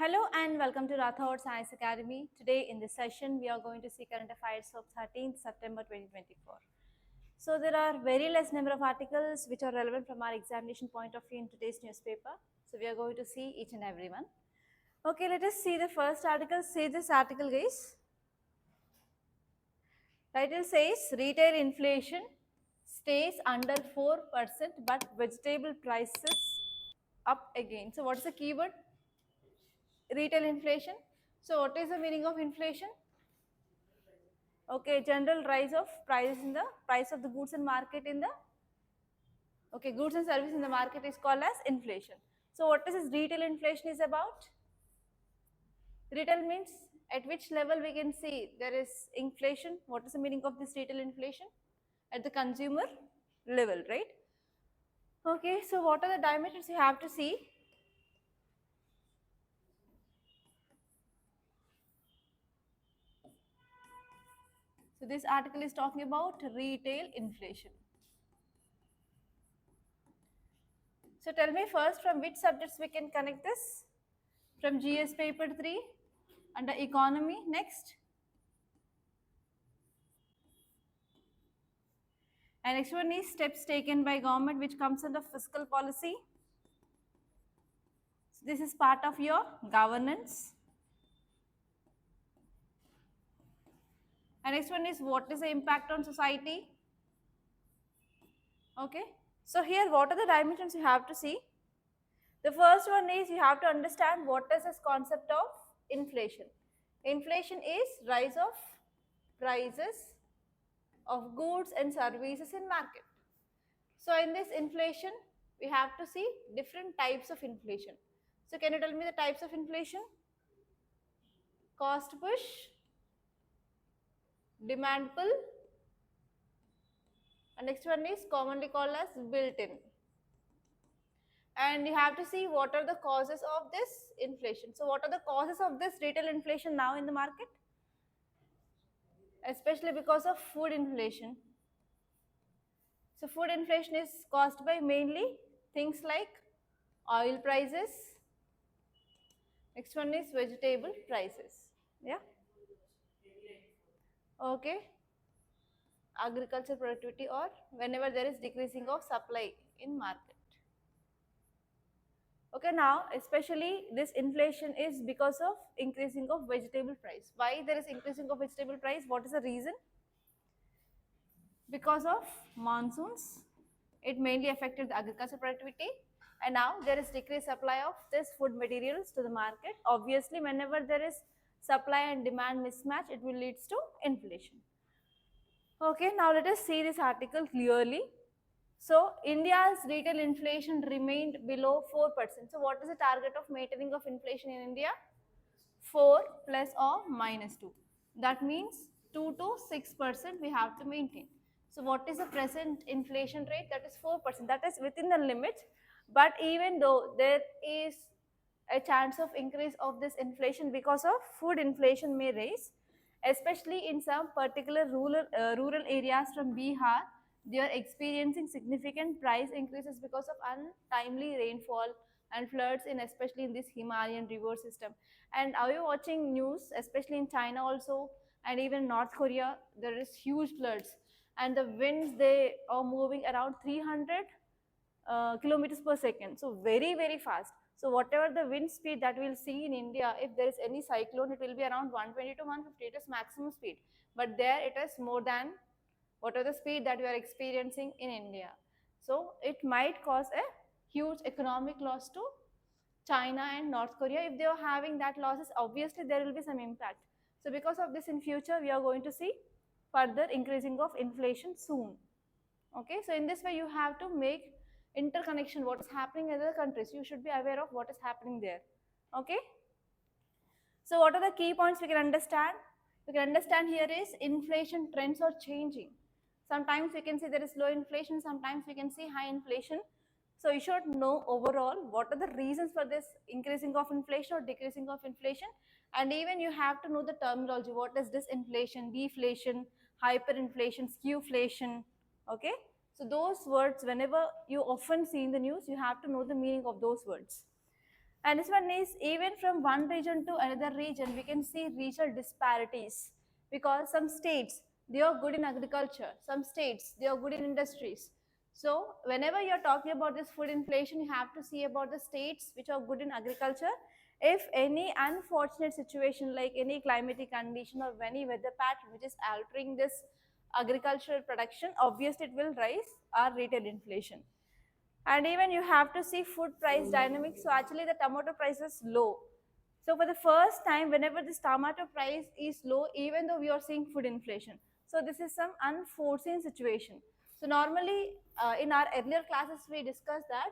Hello and welcome to Rathods Science Academy. Today in this session we are going to see current affairs of 13th September 2024. So there are very less number of articles which are relevant from our examination point of view in today's newspaper. So we are going to see each and every one. Okay, let us see the first article. See this article, guys. Title says retail inflation stays under 4% but vegetable prices up again. So what is the keyword? Retail inflation. So what is the meaning of inflation? Okay, general rise of prices in the price of the goods and market in the goods and services in the market is called as inflation. So what is this retail inflation is about? Retail means at which level we can see there is inflation. What is the meaning of this retail inflation? At the consumer level, right? Okay, so what are the dimensions you have to see? So this article is talking about retail inflation. So tell me first from which subjects we can connect this? From GS paper 3 under economy. Next. And next one is steps taken by government which comes under fiscal policy. So this is part of your governance. And next one is what is the impact on society? Okay. So here what are the dimensions you have to see? The first one is you have to understand what is this concept of inflation. Inflation is rise of prices of goods and services in market. So in this inflation, we have to see different types of inflation. So can you tell me the types of inflation? Cost push, demand pull, and next one is commonly called as built-in. And you have to see what are the causes of this inflation. So what are the causes of this retail inflation now in the market? Especially because of food inflation. So food inflation is caused by mainly things like oil prices. Next one is vegetable prices. Yeah. Okay. Agriculture productivity or whenever there is decreasing of supply in market. Okay, now especially this inflation is because of increasing of vegetable price. Why there is increasing of vegetable price? What is the reason? Because of monsoons. It mainly affected the agriculture productivity, and now there is decreased supply of this food materials to the market. Obviously, whenever there is supply and demand mismatch, it will lead to inflation. Okay, now let us see this article clearly. So, India's retail inflation remained below 4%. So, what is the target of maintaining of inflation in India? 4 plus or minus 2. That means 2 to 6% we have to maintain. So, what is the present inflation rate? That is 4%. That is within the limit. But even though there is a chance of increase of this inflation because of food inflation may rise, especially in some particular rural areas from Bihar, they are experiencing significant price increases because of untimely rainfall and floods in especially in this Himalayan river system. And are you watching news, especially in China also, and even North Korea, there is huge floods and the winds they are moving around 300 kilometers per second, so very fast. So whatever the wind speed that we'll see in India, if there is any cyclone, it will be around 120 to 150, it is maximum speed, but there it is more than whatever the speed that we are experiencing in India. So it might cause a huge economic loss to China and North Korea. If they are having that losses, obviously there will be some impact. So because of this in future, we are going to see further increasing of inflation soon. Okay, so in this way you have to make interconnection what is happening in other countries. You should be aware of what is happening there. Okay, so what are the key points we can understand? We can understand here is inflation trends are changing. Sometimes we can see there is low inflation, sometimes we can see high inflation. So you should know overall what are the reasons for this increasing of inflation or decreasing of inflation, and even you have to know the terminology. What is disinflation, deflation, hyperinflation, skewflation? Okay, so those words whenever you often see in the news, you have to know the meaning of those words. And this one is even from one region to another region, we can see regional disparities because some states, they are good in agriculture, some states, they are good in industries. So whenever you're talking about this food inflation, you have to see about the states which are good in agriculture. If any unfortunate situation like any climatic condition or any weather pattern which is altering this agricultural production, obviously it will rise our retail inflation. And even you have to see food price dynamics. So actually the tomato price is low. So for the first time, whenever this tomato price is low, even though we are seeing food inflation. So this is some unforeseen situation. So normally in our earlier classes, we discussed that.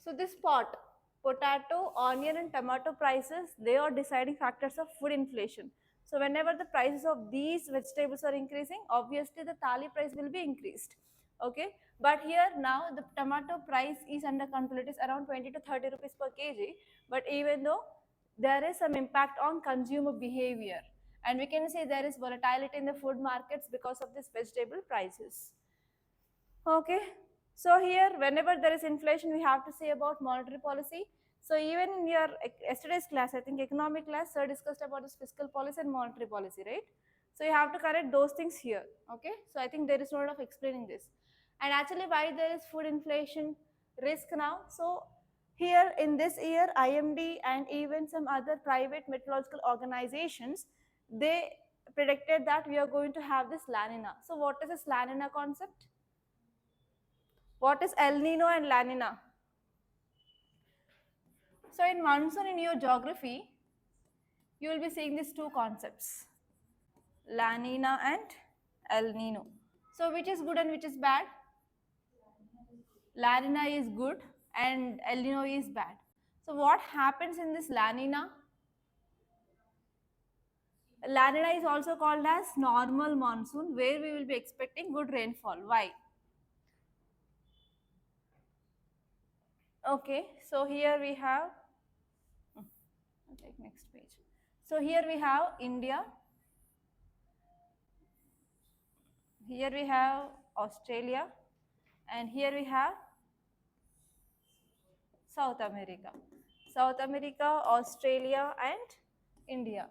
So this pot, potato, onion and tomato prices, they are deciding factors of food inflation. So whenever the prices of these vegetables are increasing, obviously the thali price will be increased. Okay, but here now the tomato price is under control. It is around 20 to 30 rupees per kg. But even though there is some impact on consumer behavior, and we can say there is volatility in the food markets because of this vegetable prices. Okay, so here whenever there is inflation, we have to say about monetary policy. So even in your yesterday's class, I think economic class, sir discussed about this fiscal policy and monetary policy, right? So you have to correct those things here. Okay, so I think there is no need of explaining this. And actually why there is food inflation risk now? So here in this year, IMD and even some other private meteorological organizations, they predicted that we are going to have this La Nina. So what is this La Nina concept? What is El Nino and La Nina? So in monsoon in your geography, you will be seeing these two concepts, La Nina and El Nino. So which is good and which is bad? La Nina is good and El Nino is bad. So what happens in this La Nina? La Nina is also called as normal monsoon, where we will be expecting good rainfall. Why? Okay, so here we have, I'll take next page. So here we have India. Here we have Australia, and here we have South America. South America, Australia and India.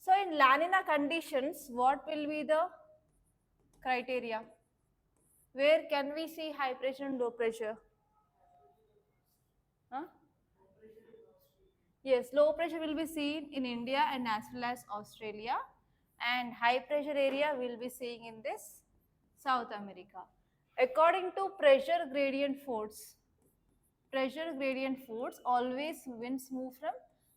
So in La Nina conditions, what will be the criteria? Where can we see high pressure and low pressure? Huh? Yes, low pressure will be seen in India and as well as Australia, and high pressure area will be seeing in this South America. According to pressure gradient force, always winds move from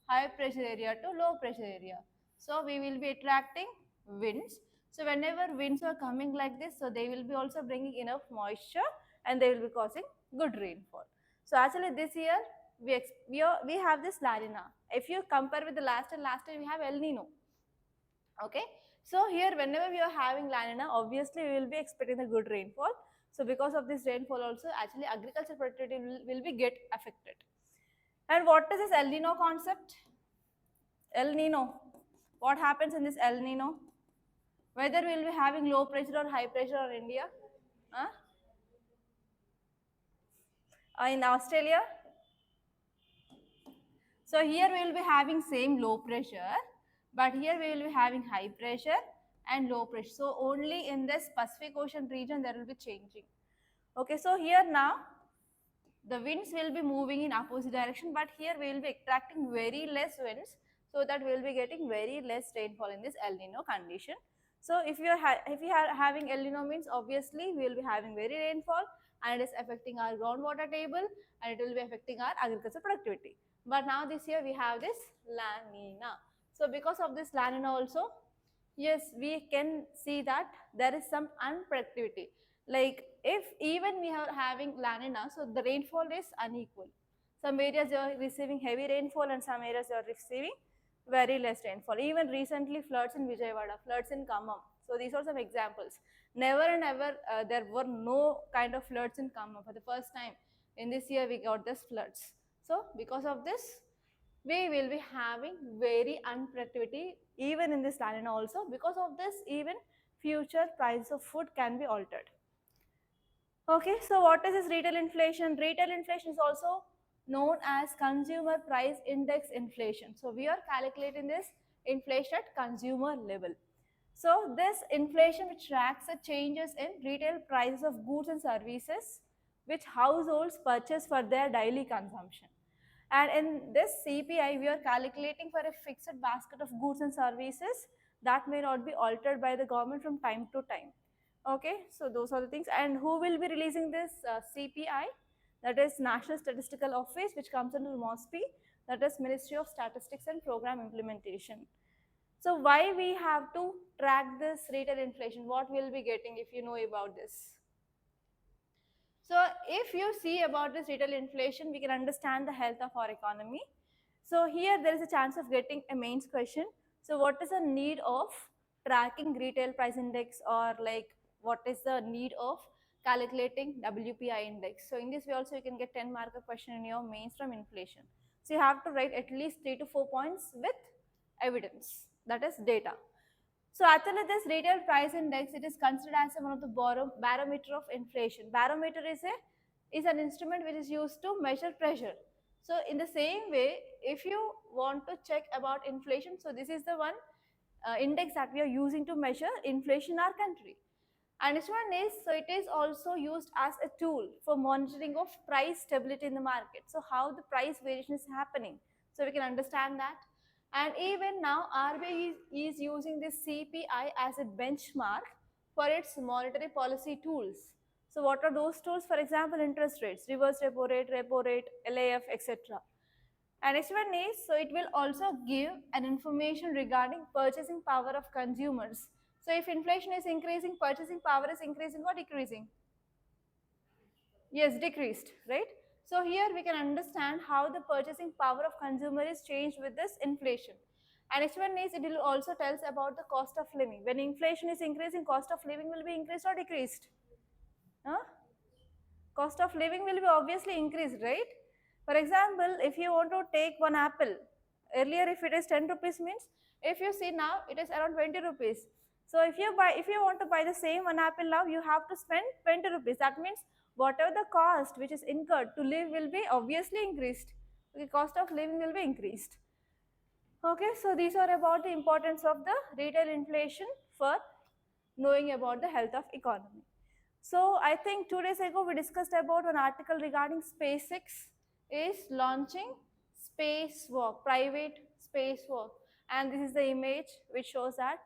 high pressure area to low pressure area. So we will be attracting winds. So whenever winds are coming like this, so they will be also bringing enough moisture and they will be causing good rainfall. So actually this year we have this La Nina. If you compare with the last year we have El Nino. Okay, so here whenever we are having La Nina, obviously we will be expecting the good rainfall. So because of this rainfall also, actually agriculture productivity will be get affected. And what is this El Nino concept? El Nino, what happens in this El Nino? Whether we will be having low pressure or high pressure in India? Huh? In Australia? So here we will be having same low pressure, but here we will be having high pressure and low pressure. So only in this Pacific Ocean region there will be changing. Okay, so here now the winds will be moving in opposite direction, but here we will be attracting very less winds, so that we will be getting very less rainfall in this El Nino condition. So if you are having El Nino means obviously we will be having very rainfall and it is affecting our groundwater table and it will be affecting our agricultural productivity. But now this year we have this La Nina. So because of this La Nina also, yes, we can see that there is some unproductivity. Like if even we are having La Nina, so the rainfall is unequal. Some areas you are receiving heavy rainfall and some areas you are receiving very less rainfall. Even recently floods in Vijayawada, floods in Khammam. So these are some examples. Never and ever there were no kind of floods in Khammam. For the first time in this year we got this floods. So because of this, we will be having very unproductivity even in this La Nina also. Because of this, even future prices of food can be altered. Okay, so what is this retail inflation? Retail inflation is also known as consumer price index inflation. So we are calculating this inflation at consumer level. So this inflation which tracks the changes in retail prices of goods and services which households purchase for their daily consumption. And in this CPI, we are calculating for a fixed basket of goods and services that may not be altered by the government from time to time. Okay, so those are the things. And who will be releasing this CPI? That is National Statistical Office, which comes under MOSPI, that is Ministry of Statistics and Program Implementation. So why we have to track this retail inflation? What we'll be getting if you know about this? So if you see about this retail inflation, we can understand the health of our economy. So here there is a chance of getting a mains question. So what is the need of tracking retail price index, or like what is the need of calculating WPI index? So in this way also you can get 10 mark question in your mains from inflation. So you have to write at least 3 to 4 points with evidence, that is data. So actually this retail price index, it is considered as one of the barometer of inflation. Barometer is an instrument which is used to measure pressure. So in the same way, if you want to check about inflation, so this is the one index that we are using to measure inflation in our country. And this one is, so it is also used as a tool for monitoring of price stability in the market. So how the price variation is happening. So we can understand that. And even now RBI is using this CPI as a benchmark for its monetary policy tools. So what are those tools? For example, interest rates, reverse repo rate, LAF, etc. And next one is, so it will also give an information regarding purchasing power of consumers. So if inflation is increasing, purchasing power is increasing or decreasing? Yes, decreased, right? So here we can understand how the purchasing power of consumer is changed with this inflation. And next one is, it will also tells about the cost of living. When inflation is increasing, cost of living will be increased or decreased? Huh? Cost of living will be obviously increased, right? For example, if you want to take one apple, earlier if it is 10 rupees means, if you see now it is around 20 rupees. So if you want to buy the same one apple now, you have to spend 20 rupees. That means whatever the cost which is incurred to live will be obviously increased. The cost of living will be increased. Okay, so these are about the importance of the retail inflation for knowing about the health of economy. So I think 2 days ago we discussed about an article regarding SpaceX is launching spacewalk, private spacewalk, and this is the image which shows that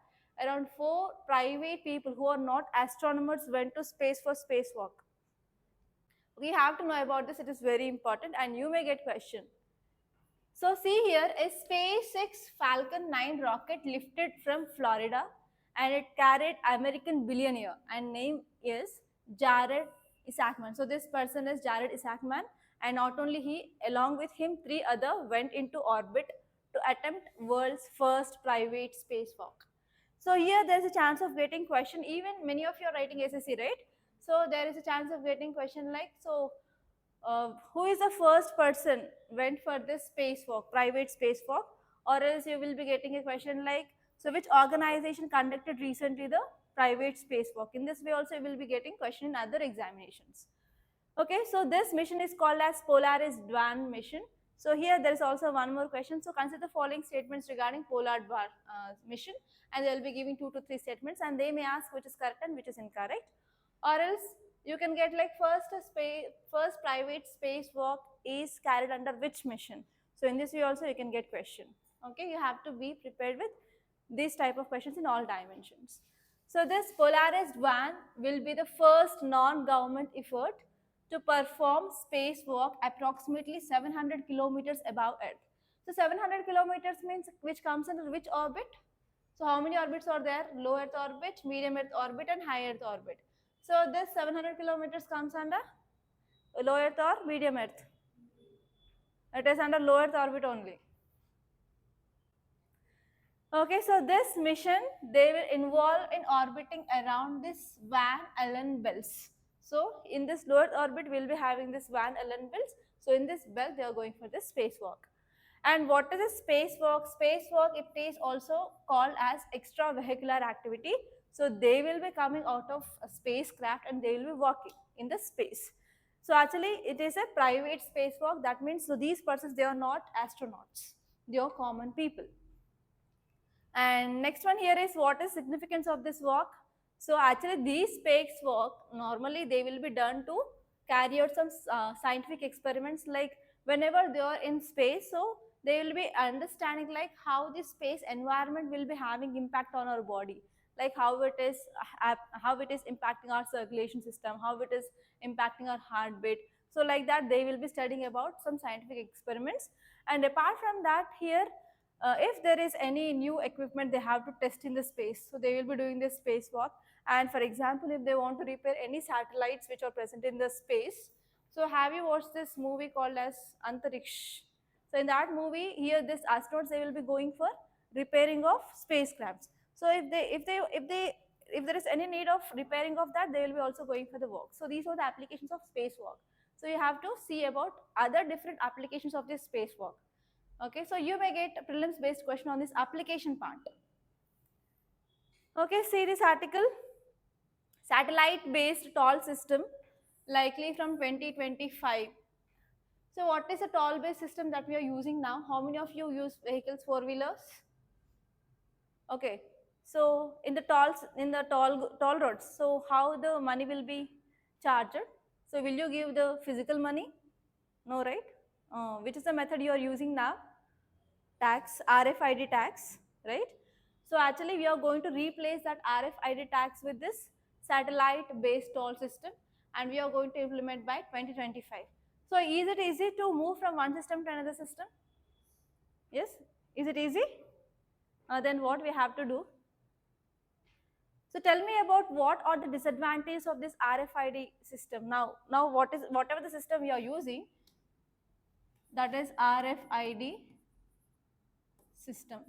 around 4 private people who are not astronomers went to space for spacewalk. We have to know about this, it is very important and you may get question. So see here, a SpaceX Falcon 9 rocket lifted from Florida and it carried American billionaire and name is Jared Isaacman. So this person is Jared Isaacman, and not only he, along with him, 3 other went into orbit to attempt world's first private spacewalk. So here there is a chance of getting question, even many of you are writing SSC, right? So there is a chance of getting question like, so who is the first person went for this spacewalk, private spacewalk, or else you will be getting a question like, so which organization conducted recently the private spacewalk? In this way also you will be getting question in other examinations. Okay, so this mission is called as Polaris Dwan mission. So here there is also one more question. So consider the following statements regarding Polar Dwan mission, and they will be giving 2 to 3 statements, and they may ask which is correct and which is incorrect, or else you can get like first private spacewalk is carried under which mission. So in this way also you can get question. Okay, you have to be prepared with these type of questions in all dimensions. So this Polaris Dwan will be the first non-government effort to perform spacewalk approximately 700 kilometers above Earth. So 700 kilometers means which comes under which orbit? So how many orbits are there? Low Earth orbit, medium Earth orbit and high Earth orbit. So this 700 kilometers comes under low Earth or medium Earth? It is under low Earth orbit only. Okay, so this mission, they will involve in orbiting around this Van Allen belts. So in this low Earth orbit, we'll be having this Van Allen belts. So in this belt, they are going for this spacewalk. And what is a spacewalk? Spacewalk, it is also called as extravehicular activity. So they will be coming out of a spacecraft and they will be walking in the space. So actually it is a private spacewalk. That means so these persons, they are not astronauts, they are common people. And next one here is what is significance of this walk. So actually these spacewalk, normally they will be done to carry out some scientific experiments, like whenever they are in space, so they will be understanding like how the space environment will be having impact on our body, like how it is impacting our circulation system, how it is impacting our heartbeat. So like that they will be studying about some scientific experiments. And apart from that, here if there is any new equipment they have to test in the space, so they will be doing this spacewalk. And for example, if they want to repair any satellites which are present in the space, so have you watched this movie called as Antariksh? So in that movie, here this astronauts, they will be going for repairing of spacecrafts. So if there is any need of repairing of that, they will be also going for the work. So these are the applications of spacewalk. So you have to see about other different applications of this spacewalk. Okay, so you may get a prelims based question on this application part. Okay, see this article, satellite based toll system likely from 2025. So what is a toll based system that we are using now? How many of you use vehicles, four wheelers? Okay, so in the toll roads, so how the money will be charged? So will you give the physical money? No, right? Which is the method you are using now? Tax, RFID tax, right? So actually we are going to replace that RFID tax with this satellite based toll system, and we are going to implement by 2025. So is it easy to move from one system to another system? Yes? Is it easy? Then what we have to do? So tell me about what are the disadvantages of this RFID system. Now whatever the system you are using, that is RFID system.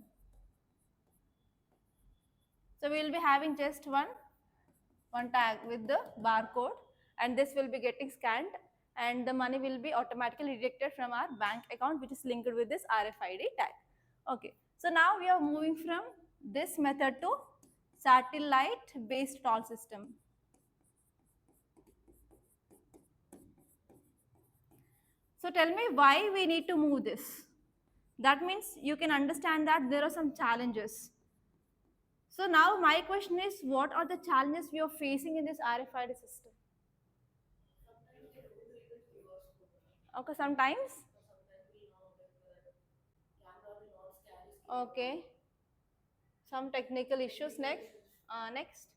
So we will be having just one tag with the barcode, and this will be getting scanned, and the money will be automatically deducted from our bank account, which is linked with this RFID tag. Okay, so now we are moving from this method to satellite based toll system. So tell me why we need to move this. That means you can understand that there are some challenges. So now my question is, what are the challenges we are facing in this RFID system? Okay, sometimes. Okay, some technical issues. Next.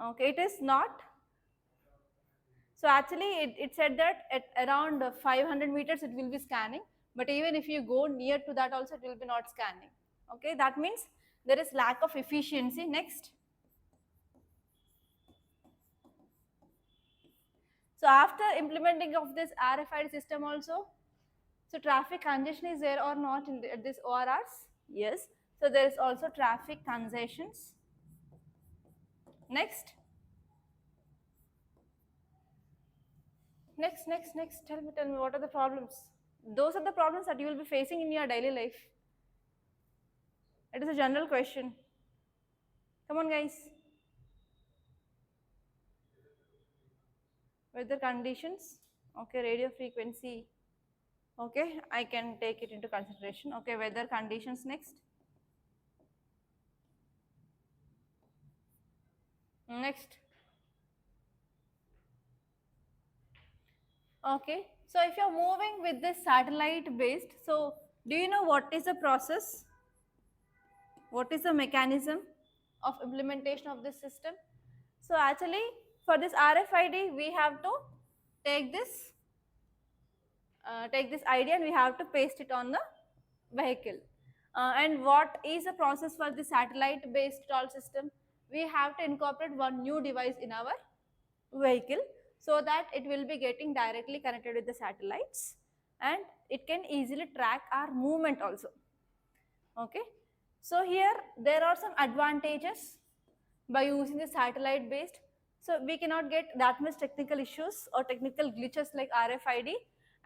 Okay, it is not. So actually, it said that at around 500 meters it will be scanning, but even if you go near to that also, it will be not scanning. Okay, that means there is lack of efficiency. Next. So after implementing of this RFID system also, so traffic congestion is there or not in at this ORRs? Yes. So there is also traffic congestions. Next. Next. Tell me, what are the problems? Those are the problems that you will be facing in your daily life. It is a general question. Come on, guys. Weather conditions. Okay, radio frequency. Okay, I can take it into consideration. Okay, weather conditions next. Next. Okay, so if you're moving with this satellite based, so do you know what is the process? What is the mechanism of implementation of this system? So actually for this RFID, we have to take this idea and we have to paste it on the vehicle. And what is the process for the satellite based toll system? We have to incorporate one new device in our vehicle so that it will be getting directly connected with the satellites, and it can easily track our movement also. Okay, so here there are some advantages by using the satellite based. So we cannot get that much technical issues or technical glitches like RFID,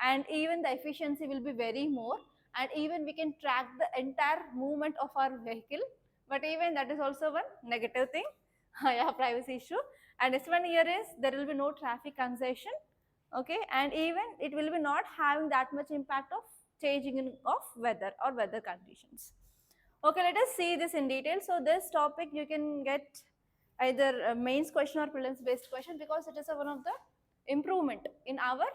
and even the efficiency will be very more, and even we can track the entire movement of our vehicle. But even that is also one negative thing. Yeah, privacy issue. And this one here is there will be no traffic congestion, okay, and even it will be not having that much impact of changing of weather or weather conditions. Okay, let us see this in detail. So this topic you can get either a mains question or prelims based question, because it is one of the improvement in our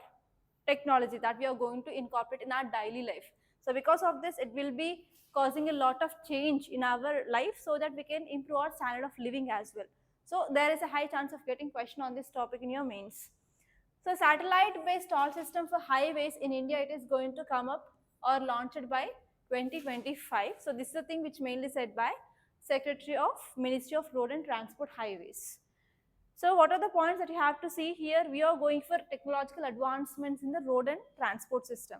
technology that we are going to incorporate in our daily life. So because of this, it will be causing a lot of change in our life, so that we can improve our standard of living as well. So there is a high chance of getting question on this topic in your mains. So satellite based toll system for highways in India, it is going to come up or launched by 2025. So this is the thing which mainly said by Secretary of Ministry of Road and Transport Highways. So what are the points that you have to see here? We are going for technological advancements in the road and transport system.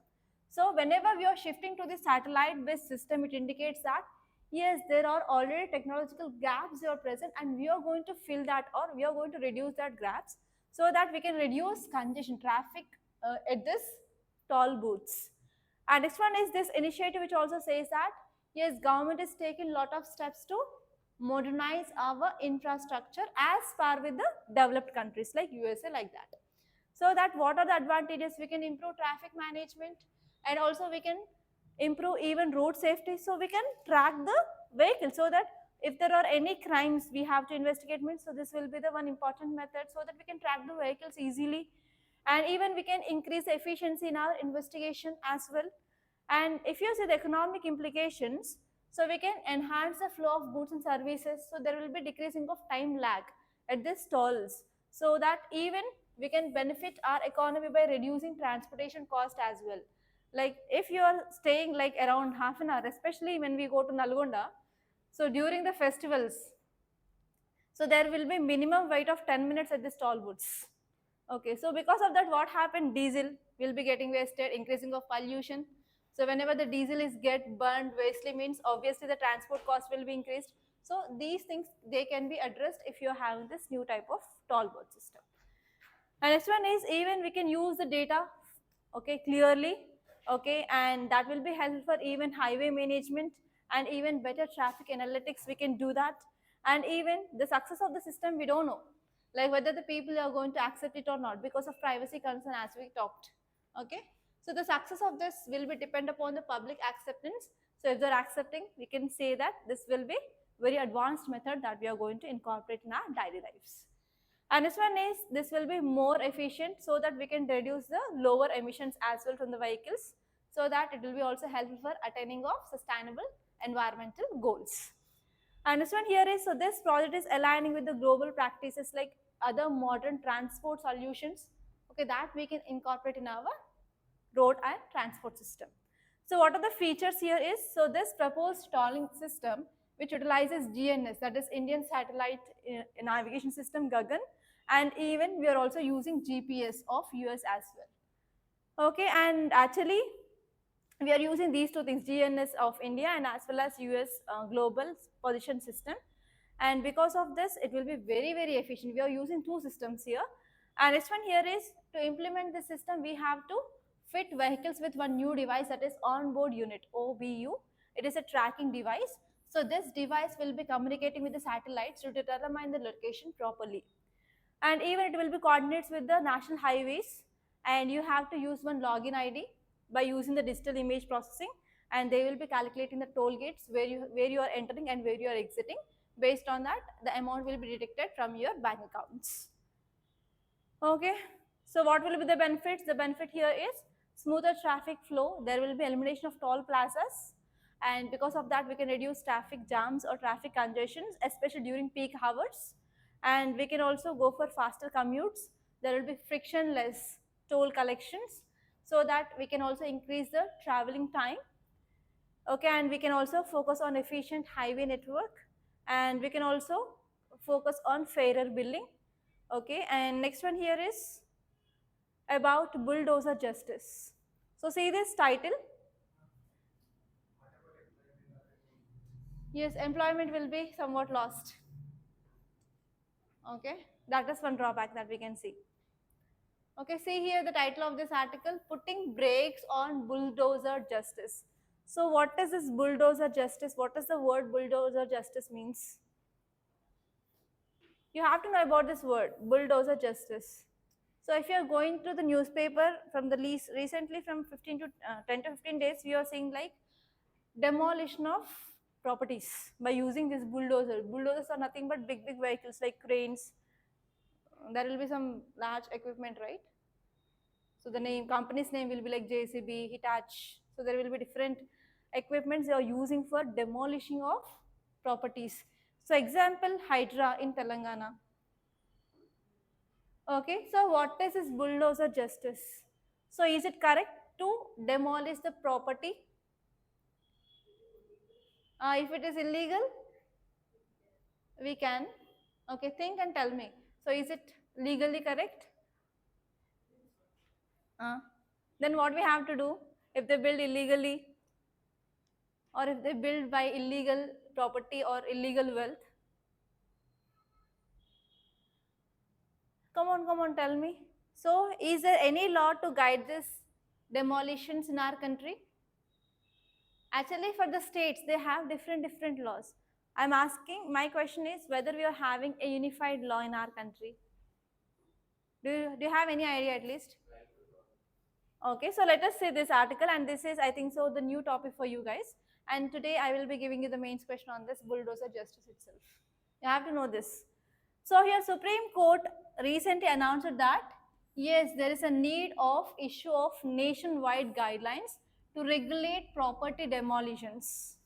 So whenever we are shifting to the satellite based system, it indicates that yes, there are already technological gaps that are present, and we are going to fill that, or we are going to reduce that gaps, so that we can reduce congestion traffic at this toll booths. And next one is this initiative which also says that yes, government is taking lot of steps to modernize our infrastructure as par with the developed countries like USA, like that. So that what are the advantages? We can improve traffic management, and also we can improve even road safety. So we can track the vehicle, so that if there are any crimes we have to investigate, means so this will be the one important method, so that we can track the vehicles easily, and even we can increase the efficiency in our investigation as well. And if you see the economic implications, so we can enhance the flow of goods and services, so there will be decreasing of time lag at the stalls, so that even we can benefit our economy by reducing transportation cost as well. Like if you are staying like around half an hour, especially when we go to Nalgonda, so during the festivals, so there will be minimum wait of 10 minutes at the stall booths. Okay, so because of that, what happened? Diesel will be getting wasted, increasing of pollution. So whenever the diesel is get burned wastely, means obviously the transport cost will be increased. So these things, they can be addressed if you are having this new type of toll booth system. And next one is even we can use the data, okay, clearly, okay, and that will be helpful for even highway management and even better traffic analytics. We can do that, and even the success of the system we don't know, like whether the people are going to accept it or not because of privacy concern, as we talked. Okay, so the success of this will be depend upon the public acceptance. So if they're accepting, we can say that this will be very advanced method that we are going to incorporate in our daily lives. And this one is, this will be more efficient, so that we can reduce the lower emissions as well from the vehicles, so that it will be also helpful for attaining of sustainable environmental goals. And this one here is, so this project is aligning with the global practices like other modern transport solutions, okay, that we can incorporate in our road and transport system. So what are the features here is, so this proposed tolling system which utilizes GNS, that is Indian Satellite Navigation System, Gagan, and even we are also using GPS of US as well. Okay, and actually we are using these two things, GNS of India and as well as US global position system. And because of this, it will be very efficient. We are using two systems here. And this one here is, to implement the system, we have to fit vehicles with one new device, that is onboard unit, OBU. It is a tracking device. So this device will be communicating with the satellites to determine the location properly. And even it will be coordinates with the national highways, and you have to use one login ID by using the digital image processing, and they will be calculating the toll gates where you are entering and where you are exiting. Based on that, the amount will be deducted from your bank accounts. Okay, so what will be the benefits? The benefit here is smoother traffic flow. There will be elimination of toll plazas, and because of that, we can reduce traffic jams or traffic congestions, especially during peak hours. And we can also go for faster commutes. There will be frictionless toll collections, so that we can also increase the traveling time. Okay, and we can also focus on efficient highway network, and we can also focus on fairer billing. Okay, and next one here is about bulldozer justice. So see this title. Yes, employment will be somewhat lost. Okay, that is one drawback that we can see. Okay, see here the title of this article, putting brakes on bulldozer justice. So what is this bulldozer justice? What does the word bulldozer justice means? You have to know about this word, bulldozer justice. So if you are going through the newspaper from the least recently from 15 to 10 to 15 days, we are seeing like demolition of properties by using this bulldozer. Bulldozers are nothing but big vehicles like cranes. There will be some large equipment, right? So the name, company's name will be like JCB, Hitachi. So there will be different equipments they are using for demolishing of properties. So example, Hydra in Telangana. Okay, so what is this bulldozer justice? So is it correct to demolish the property? If it is illegal, we can. Okay, think and tell me. So is it legally correct? Then what we have to do if they build illegally or if they build by illegal property or illegal wealth? Come on, tell me. So is there any law to guide this demolitions in our country? Actually, for the states, they have different laws. I'm asking, my question is whether we are having a unified law in our country. Do you have any idea at least? Okay, so let us say this article, and this is, I think so, the new topic for you guys. And today I will be giving you the main question on this bulldozer justice itself. You have to know this. So here Supreme Court recently announced that yes, there is a need of issue of nationwide guidelines to regulate property demolitions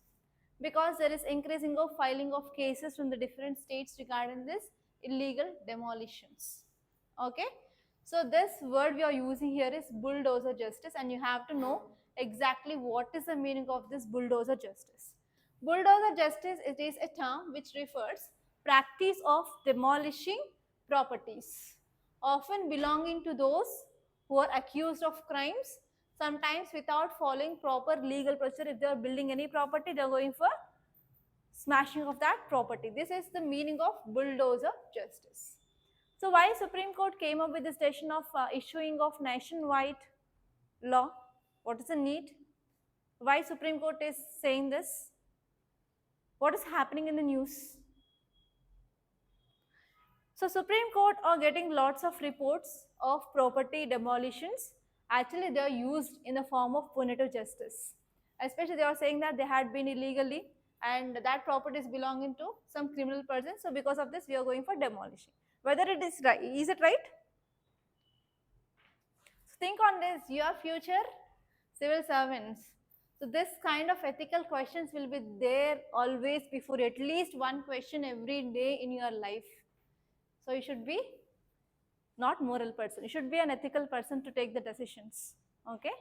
because there is increasing of filing of cases from the different states regarding this illegal demolitions. Okay, so this word we are using here is bulldozer justice, and you have to know exactly what is the meaning of this bulldozer justice. Bulldozer justice, it is a term which refers practice of demolishing properties often belonging to those who are accused of crimes, sometimes without following proper legal procedure. If they are building any property, they are going for smashing of that property. This is the meaning of bulldozer justice. So why Supreme Court came up with this decision of issuing of nationwide law? What is the need? Why Supreme Court is saying this? What is happening in the news? So Supreme Court are getting lots of reports of property demolitions. Actually, they are used in the form of punitive justice. Especially they are saying that they had been illegally and that property is belonging to some criminal person. So because of this, we are going for demolishing. Whether it is right, is it right? So think on this, your future civil servants. So this kind of ethical questions will be there always before at least one question every day in your life. So you should be not moral person. You should be an ethical person to take the decisions. Okay.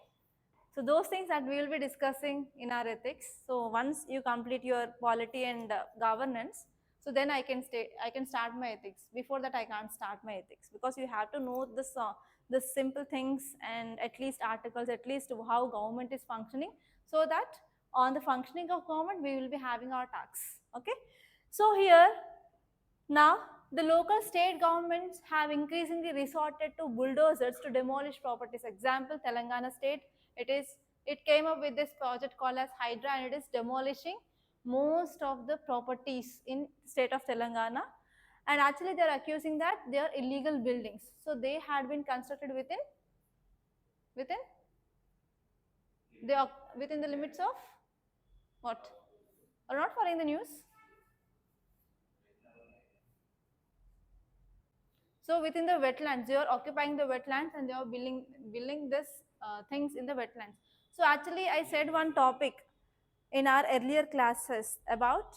So those things that we will be discussing in our ethics. So once you complete your polity and governance, so then I can start my ethics. Before that, I can't start my ethics because you have to know the simple things and at least articles, at least how government is functioning, so that on the functioning of government, we will be having our tasks. Okay. So here now, the local state governments have increasingly resorted to bulldozers to demolish properties. Example, Telangana state, it came up with this project called as Hydra, and it is demolishing most of the properties in state of Telangana. And actually, they are accusing that they are illegal buildings. So they had been constructed within they are within the limits of what? Are not following the news? So within the wetlands, they are occupying the wetlands and they are building this things in the wetlands. So actually, I said one topic in our earlier classes about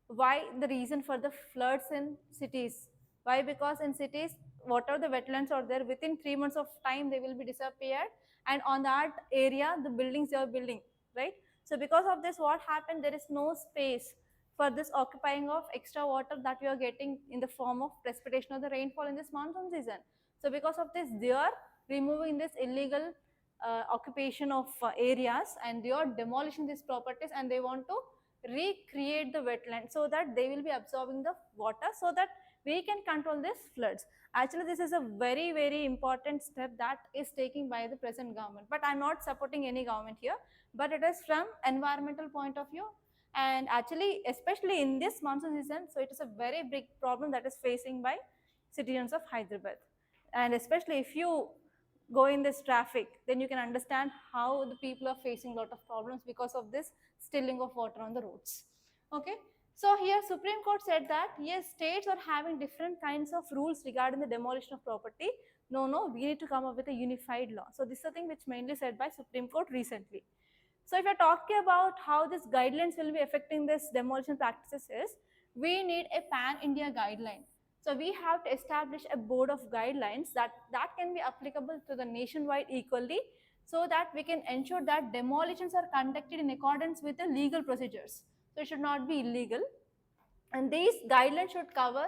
why the reason for the floods in cities. Why? Because in cities, whatever the wetlands are there, within 3 months of time, they will be disappeared. And on that area, the buildings they are building, right? So because of this, what happened? There is no space for this occupying of extra water that we are getting in the form of precipitation or the rainfall in this monsoon season. So because of this, they are removing this illegal occupation of areas and they are demolishing these properties and they want to recreate the wetland so that they will be absorbing the water so that we can control these floods. Actually, this is a very important step that is taken by the present government, but I'm not supporting any government here, but it is from environmental point of view, And actually, especially in this monsoon season, so it is a very big problem that is facing by citizens of Hyderabad. And especially if you go in this traffic, then you can understand how the people are facing a lot of problems because of this stilling of water on the roads. Okay, so here Supreme Court said that yes, states are having different kinds of rules regarding the demolition of property. No, we need to come up with a unified law. So this is a thing which mainly said by Supreme Court recently. So if you're talking about how these guidelines will be affecting this demolition practices is, we need a pan-India guideline. So we have to establish a board of guidelines that can be applicable to the nationwide equally, so that we can ensure that demolitions are conducted in accordance with the legal procedures. So it should not be illegal. And these guidelines should cover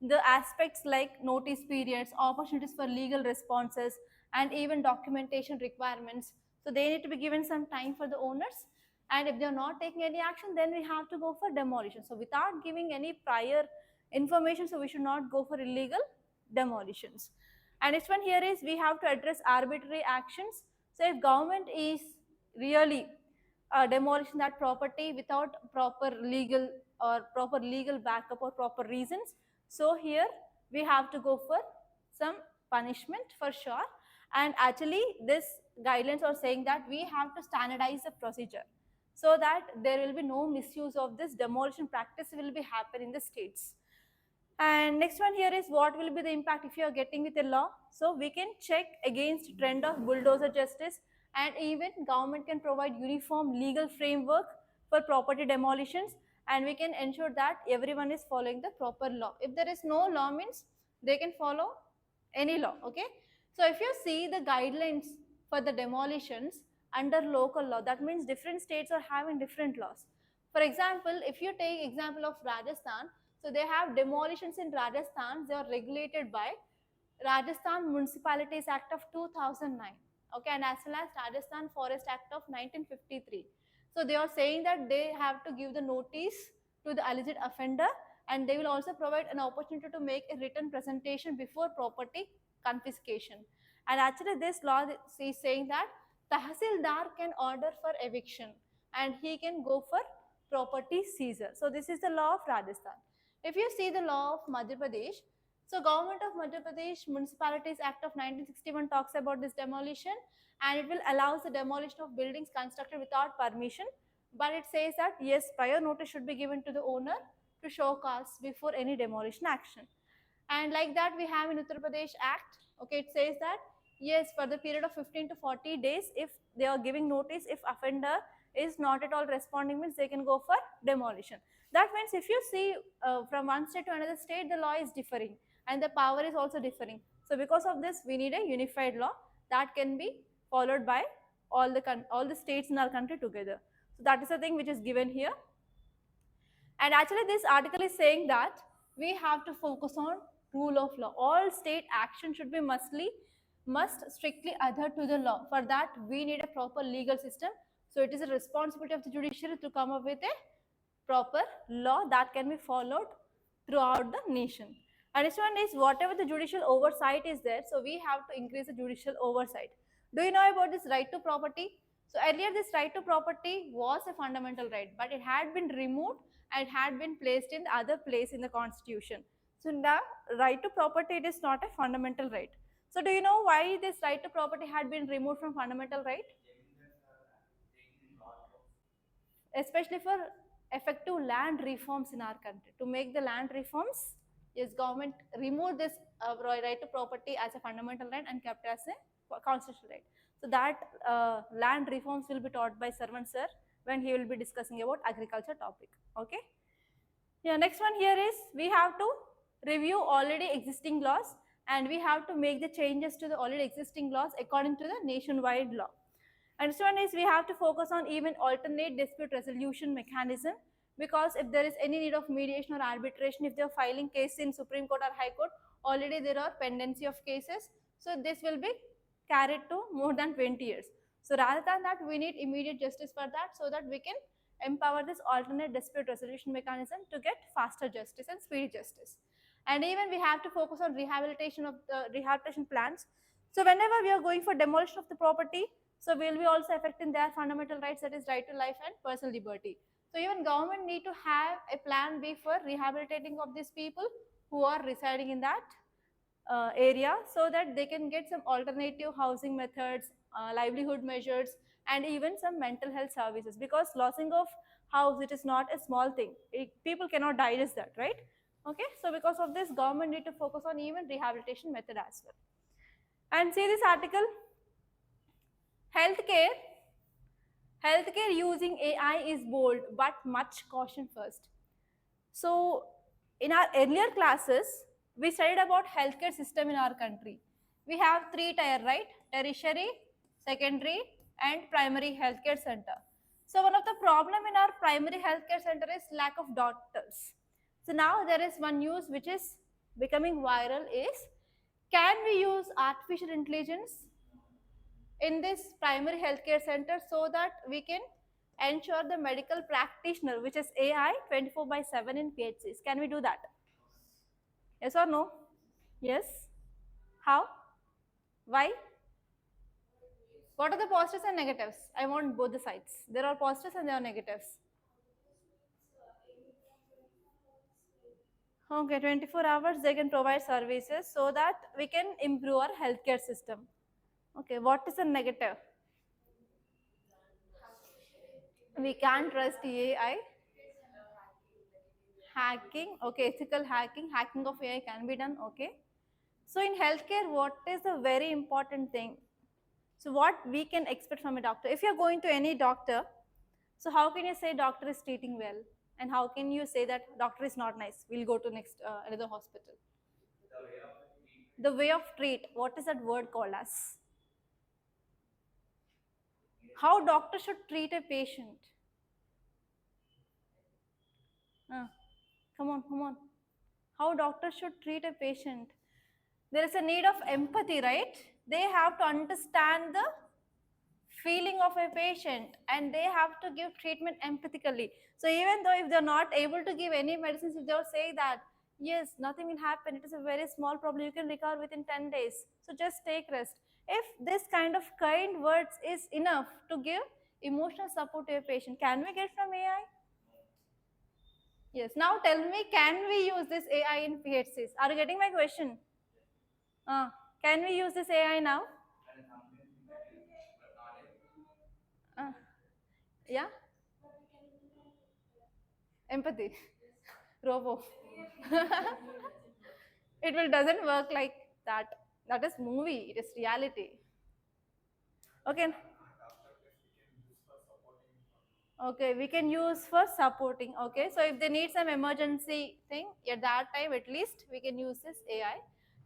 the aspects like notice periods, opportunities for legal responses, and even documentation requirements. So they need to be given some time for the owners. And if they're not taking any action, then we have to go for demolition. So without giving any prior information, so we should not go for illegal demolitions. And next one here is we have to address arbitrary actions. So if government is really demolishing that property without proper legal backup or proper reasons, so here we have to go for some punishment for sure. And actually this guidelines are saying that we have to standardize the procedure so that there will be no misuse of this demolition practice will be happen in the states. And next one here is what will be the impact if you are getting with a law. So we can check against trend of bulldozer justice, and even government can provide uniform legal framework for property demolitions, and we can ensure that everyone is following the proper law. If there is no law means they can follow any law. Okay, so if you see the guidelines for the demolitions under local law, that means different states are having different laws. For example, if you take example of Rajasthan, so they have demolitions in Rajasthan, they are regulated by Rajasthan Municipalities Act of 2009, okay, and as well as Rajasthan Forest Act of 1953. So they are saying that they have to give the notice to the alleged offender, and they will also provide an opportunity to make a written presentation before property confiscation. And actually this law is saying that Tahsildar can order for eviction and he can go for property seizure. So this is the law of Rajasthan. If you see the law of Madhya Pradesh, so Government of Madhya Pradesh Municipalities Act of 1961 talks about this demolition, and it will allows the demolition of buildings constructed without permission, but it says that yes, prior notice should be given to the owner to show cause before any demolition action. And like that we have in Uttar Pradesh Act, okay, it says that yes, for the period of 15 to 40 days, if they are giving notice, if offender is not at all responding means they can go for demolition. That means if you see from one state to another state, the law is differing and the power is also differing. So because of this, we need a unified law that can be followed by all the states in our country together. So that is the thing which is given here. And actually this article is saying that we have to focus on rule of law. All state action should be must strictly adhere to the law. For that we need a proper legal system. So it is a responsibility of the judiciary to come up with a proper law that can be followed throughout the nation. And this one is whatever the judicial oversight is there, so we have to increase the judicial oversight. Do you know about this right to property? So earlier this right to property was a fundamental right, but it had been removed and had been placed in the other place in the constitution. So now right to property, it is not a fundamental right. So do you know why this right to property had been removed from fundamental right? Especially for effective land reforms in our country. To make the land reforms, yes, government removed this right to property as a fundamental right and kept as a constitutional right. So that land reforms will be taught by Sarvan sir when he will be discussing about agriculture topic. Okay. Yeah, next one here is we have to review already existing laws, and we have to make the changes to the already existing laws according to the nationwide law. And this one is we have to focus on even alternate dispute resolution mechanism, because if there is any need of mediation or arbitration, if they are filing case in Supreme Court or High Court, already there are pendency of cases. So this will be carried to more than 20 years. So rather than that, we need immediate justice for that, so that we can empower this alternate dispute resolution mechanism to get faster justice and speedy justice. And even we have to focus on rehabilitation of the rehabilitation plans. So whenever we are going for demolition of the property, so we will be also affecting their fundamental rights, that is right to life and personal liberty. So even government need to have a plan B for rehabilitating of these people who are residing in that area, so that they can get some alternative housing methods, livelihood measures, and even some mental health services, because losing of house, it is not a small thing. People cannot digest that, right? Okay, so because of this, government need to focus on even rehabilitation method as well. And see this article, healthcare. Healthcare using AI is bold, but much caution first. So in our earlier classes, we studied about healthcare system in our country. We have three tier, right? Tertiary, secondary, and primary healthcare center. So one of the problem in our primary healthcare center is lack of doctors. So now there is one news which is becoming viral is, can we use artificial intelligence in this primary healthcare center so that we can ensure the medical practitioner, which is AI, 24 by 7 in PHCs. Can we do that? Yes or no? Yes. How? Why? What are the positives and negatives? I want both the sides. There are positives and there are negatives. Okay, 24 hours they can provide services so that we can improve our healthcare system. Okay, what is the negative? We can't trust AI. Hacking, okay, ethical hacking, hacking of AI can be done, okay. So in healthcare, what is the very important thing? So what we can expect from a doctor? If you're going to any doctor, so how can you say doctor is treating well? And how can you say that doctor is not nice? We'll go to next another hospital. The way of treat, what is that word called as? How doctor should treat a patient? Uh, come on, come on. How doctor should treat a patient? There is a need of empathy, right? They have to understand the feeling of a patient and they have to give treatment empathically. So even though if they're not able to give any medicines, if they'll say that yes, nothing will happen, it is a very small problem, you can recover within 10 days, so just take rest. If this kind of kind words is enough to give emotional support to a patient, can we get from AI? Yes. Now tell me, can we use this AI in PHCs? Are you getting my question? Can we use this AI now? uh, yeah, empathy. Robo. It will doesn't work like that. That is movie, it is reality. Okay. Okay, we can use for supporting. Okay, so if they need some emergency thing at that time, at least we can use this AI.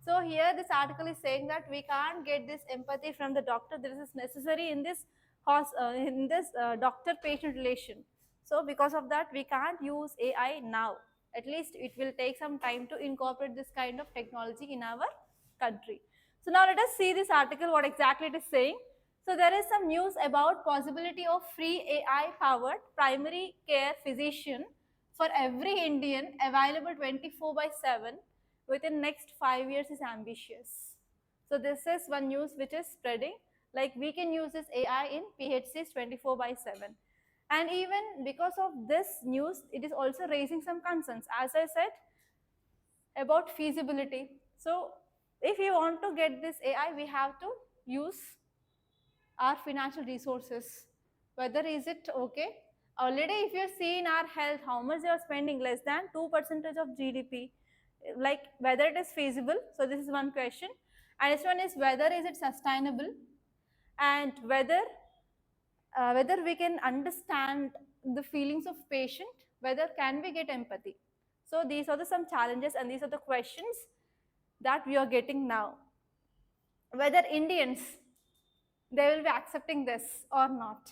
So here this article is saying that we can't get this empathy from the doctor. This is necessary in this doctor-patient relation. So because of that, we can't use AI now. At least it will take some time to incorporate this kind of technology in our country. So now let us see this article, what exactly it is saying. So there is some news about possibility of free AI powered primary care physician for every Indian, available 24 by 7 within next 5 years is ambitious. So this is one news which is spreading, like we can use this AI in PHCs 24 by 7. And even because of this news, it is also raising some concerns, as I said, about feasibility. So if you want to get this AI, we have to use our financial resources. Whether is it okay? Already if you see in our health how much they are spending, less than 2% of GDP, like whether it is feasible. So this is one question. And this one is whether is it sustainable, and whether we can understand the feelings of patient, whether can we get empathy. So these are some challenges and these are the questions that we are getting now. Whether Indians, they will be accepting this or not.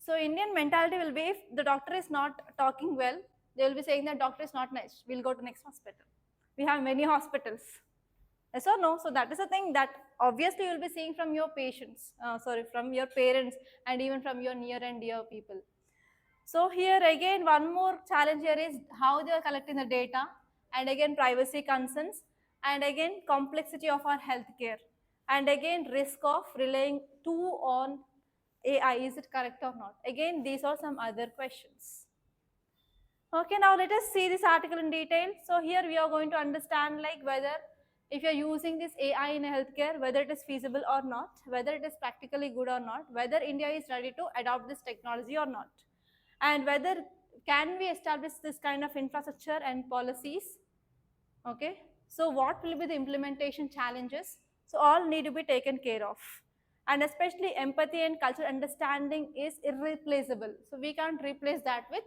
So Indian mentality will be, if the doctor is not talking well, they will be saying that doctor is not nice, we'll go to next hospital. We have many hospitals. Yes or no? So that is a thing that obviously you will be seeing from your patients, from your parents and even from your near and dear people. So here again, one more challenge here is how they are collecting the data, and again privacy concerns, and again complexity of our healthcare, and again risk of relying too on AI, is it correct or not? Again, these are some other questions. Okay, now let us see this article in detail. So here we are going to understand like whether if you're using this AI in healthcare, whether it is feasible or not, whether it is practically good or not, whether India is ready to adopt this technology or not, and whether can we establish this kind of infrastructure and policies. Okay, so what will be the implementation challenges? So all need to be taken care of, and especially empathy and cultural understanding is irreplaceable. So we can't replace that with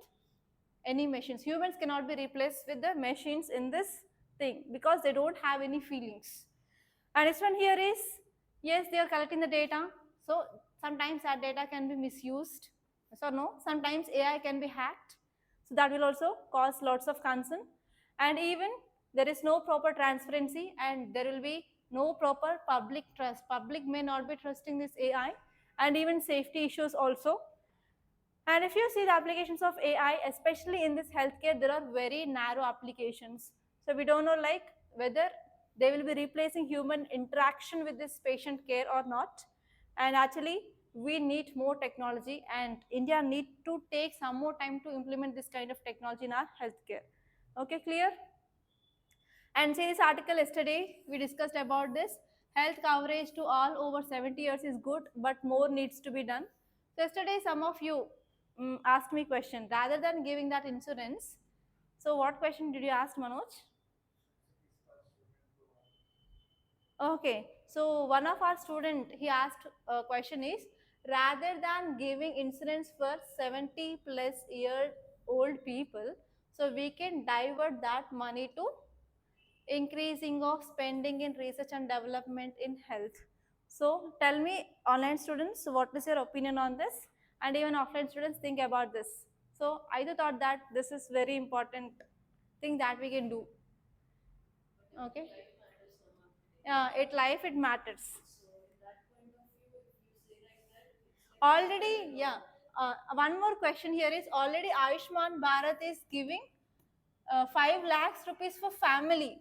any machines. Humans cannot be replaced with the machines in this thing because they don't have any feelings. And next one here is, yes, they are collecting the data. So sometimes that data can be misused. So no, sometimes AI can be hacked. So that will also cause lots of concern. And even there is no proper transparency and there will be no proper public trust. Public may not be trusting this AI, and even safety issues also. And if you see the applications of AI, especially in this healthcare, there are very narrow applications. So we don't know like whether they will be replacing human interaction with this patient care or not. And actually, we need more technology, and India need to take some more time to implement this kind of technology in our healthcare. Okay, clear? And see this article yesterday, we discussed about this. Health coverage to all over 70 years is good, but more needs to be done. So yesterday, some of you asked me question rather than giving that insurance. So what question did you ask, Manoj? Okay, so one of our student, he asked a question is, rather than giving insurance for 70 plus year old people, so we can divert that money to increasing of spending in research and development in health. So tell me, online students, what is your opinion on this? And even offline students, think about this. So I thought that this is very important thing that we can do. Okay. Yeah, it life it matters. Already, yeah. One more question here is already Ayushman Bharat is giving 5 lakhs rupees for family.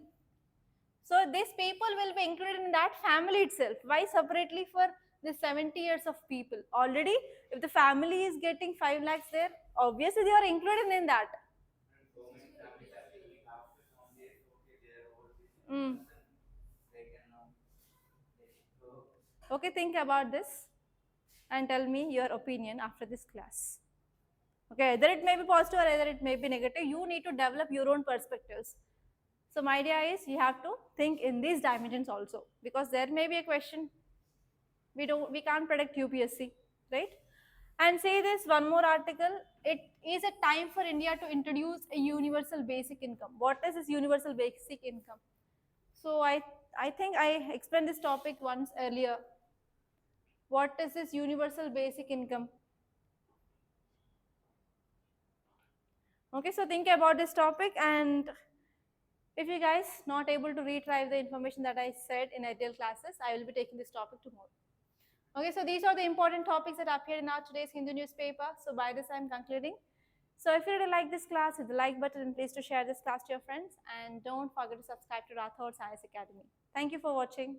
So these people will be included in that family itself. Why separately for the 70 years of people? Already, if the family is getting 5 lakhs there, obviously they are included in that. Mm. Okay, think about this and tell me your opinion after this class. Okay, either it may be positive or either it may be negative. You need to develop your own perspectives. So my idea is you have to think in these dimensions also, because there may be a question. We can't predict UPSC, right? And say this one more article. It is a time for India to introduce a universal basic income. What is this universal basic income? So I think I explained this topic once earlier. What is this universal basic income? Okay, so think about this topic, and if you guys not able to retrieve the information that I said in ideal classes, I will be taking this topic tomorrow. Okay, so these are the important topics that appeared in our today's Hindu newspaper. So by this I'm concluding. So if you really like this class, hit the like button and please to share this class to your friends, and don't forget to subscribe to Rathods IS Academy. Thank you for watching.